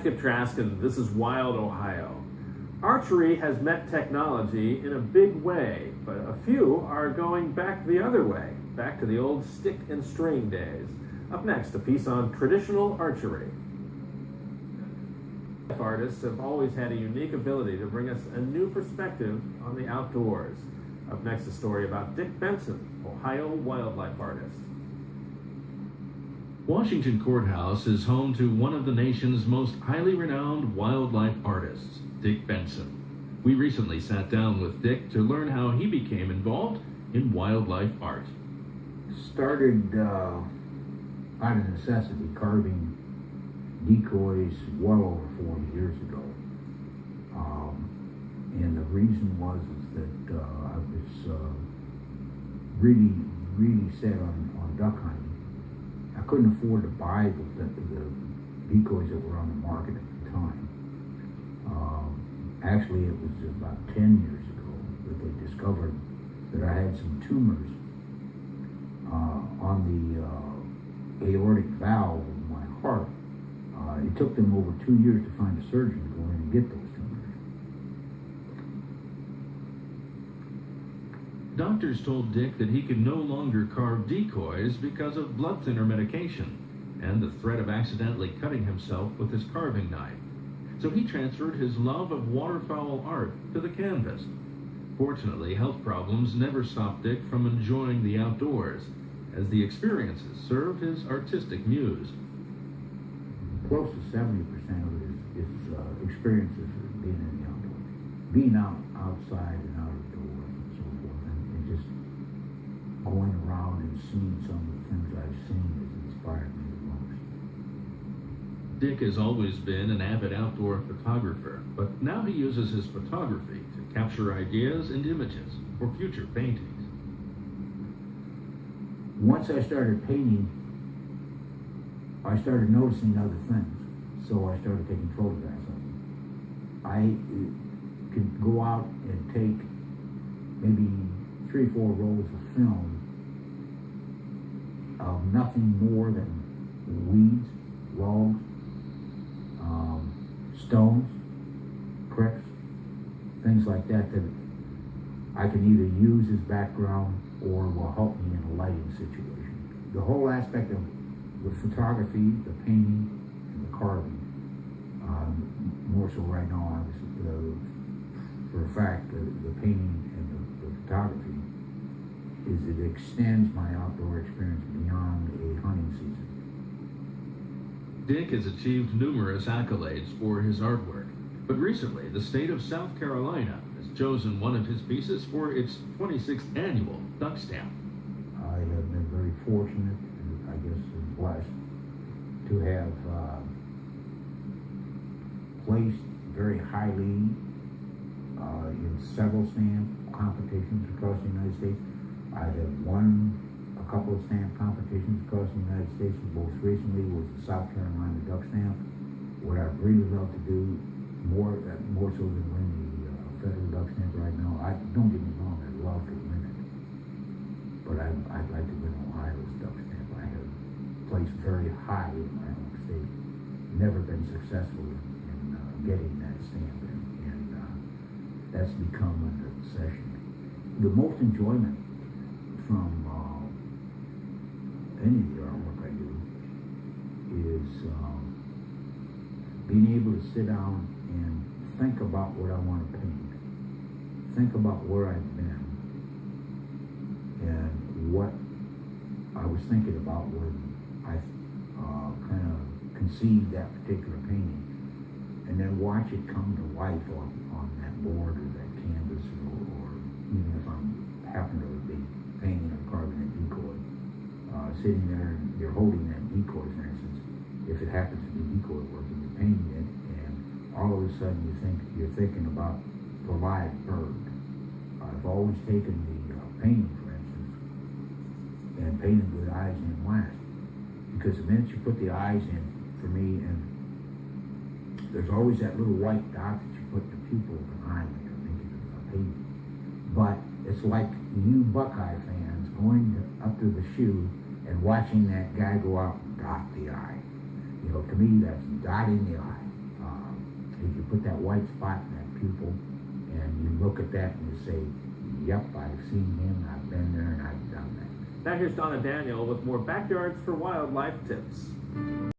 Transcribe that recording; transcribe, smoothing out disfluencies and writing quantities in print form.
Skip Trask, and this is Wild, Ohio. Archery has met technology in a big way, but a few are going back the other way, back to the old stick and string days. Up next, a piece on traditional archery. Artists have always had a unique ability to bring us a new perspective on the outdoors. Up next, a story about Dick Benson, Ohio wildlife artist. Washington Courthouse is home to one of the nation's most highly renowned wildlife artists, Dick Benson. We recently sat down with Dick to learn how he became involved in wildlife art. Started out of necessity, carving decoys well over 40 years ago. And the reason was that I was really set on duck hunting. I couldn't afford to buy the decoys that were on the market at the time. Actually, it was about 10 years ago that they discovered that I had some tumors on the aortic valve of my heart. It took them over 2 years to find a surgeon to go in and get those tumors. Doctors told Dick that he could no longer carve decoys because of blood thinner medication and the threat of accidentally cutting himself with his carving knife. So he transferred his love of waterfowl art to the canvas. Fortunately, health problems never stopped Dick from enjoying the outdoors, as the experiences serve his artistic muse. Close to 70% of it is experiences of being in the outdoors, being outside and out of doors and so forth, and just going around and seeing some of the things I've seen has inspired me the most. Dick has always been an avid outdoor photographer, but now he uses his photography to capture ideas and images for future paintings. Once I started painting, I started noticing other things, so I started taking photographs of them. I could go out and take maybe 3-4 rolls of film of nothing more than weeds, logs, stones, cricks, things like that I can either use as background or will help me in a lighting situation. The whole aspect of the photography, the painting, and the carving, more so right now, for a fact, the painting and the photography, is it extends my outdoor experience beyond a hunting season. Dick has achieved numerous accolades for his artwork, but recently the state of South Carolina has chosen one of his pieces for its 26th annual duck stamp. I have been very fortunate, and I guess blessed, to have placed very highly in several stamp competitions across the United States. I have won a couple of stamp competitions across the United States. Most recently was the South Carolina duck stamp. What I'd really love to do, more so than win the federal duck stamp right now, don't get me wrong, I'd love to win it, but I'd like to win Ohio's duck stamp. I have placed very high in my own state, never been successful in getting that stamp, and that's become an obsession. The most enjoyment from any of the artwork I do is being able to sit down and think about what I want to paint, think about where I've been, and what I was thinking about when I kind of conceived that particular painting, and then watch it come to life on that board or that canvas, or even if I'm happen to be painting or carving a decoy, sitting there and you're holding that decoy, for instance, if it happens to be decoy work and you're painting it, and all of a sudden you're thinking about the live bird. I've always taken the painting, for instance, and painted with eyes in last, because the minute you put the eyes in, for me, and there's always that little white dot that you put the pupil of an eye when you're making a painting. But it's like you Buckeye fans going up to the shoe and watching that guy go out and dot the eye. You know, to me, that's dotting the eye. is you put that white spot in that pupil, and you look at that and you say, yep, I've seen him, I've been there, and I've done that. Now here's Donna Daniel with more Backyards for Wildlife tips.